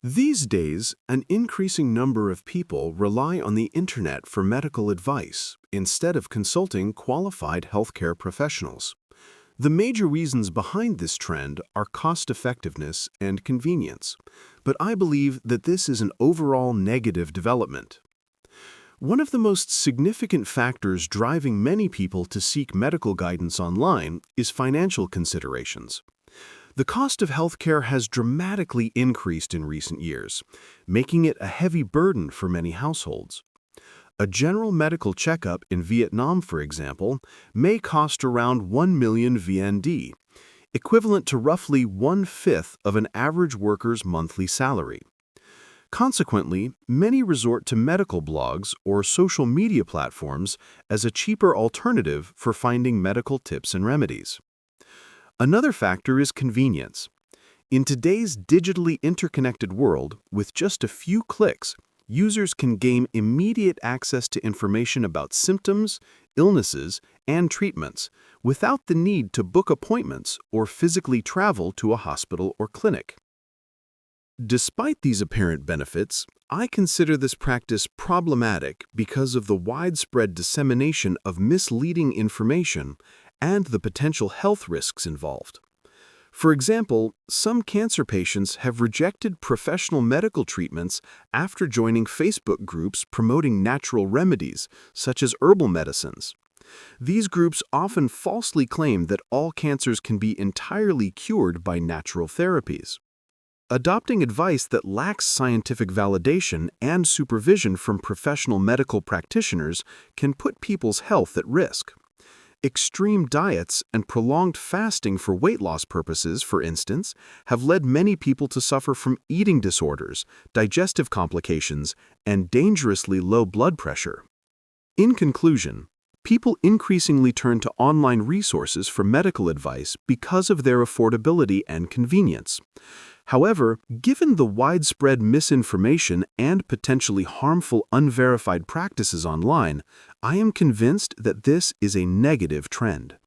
These days, an increasing number of people rely on the internet for medical advice instead of consulting qualified healthcare professionals. The major reasons behind this trend are cost-effectiveness and convenience, but I believe that this is an overall negative development. One of the most significant factors driving many people to seek medical guidance online is financial considerations. The cost of healthcare has dramatically increased in recent years, making it a heavy burden for many households. A general medical checkup in Vietnam, for example, may cost around 1 million VND, equivalent to roughly 1/5 of an average worker's monthly salary. Consequently, many resort to medical blogs or social media platforms as a cheaper alternative for finding medical tips and remedies. Another factor is convenience. In today's digitally interconnected world, with just a few clicks, users can gain immediate access to information about symptoms, illnesses, and treatments without the need to book appointments or physically travel to a hospital or clinic. Despite these apparent benefits, I consider this practice problematic because of the widespread dissemination of misleading information and the potential health risks involved. For example, some cancer patients have rejected professional medical treatments after joining Facebook groups promoting natural remedies, such as herbal medicines. These groups often falsely claim that all cancers can be entirely cured by natural therapies. Adopting advice that lacks scientific validation and supervision from professional medical practitioners can put people's health at risk. Extreme diets and prolonged fasting for weight loss purposes, for instance, have led many people to suffer from eating disorders, digestive complications, and dangerously low blood pressure. In conclusion, people increasingly turn to online resources for medical advice because of their affordability and convenience. However, given the widespread misinformation and potentially harmful unverified practices online, I am convinced that this is a negative trend.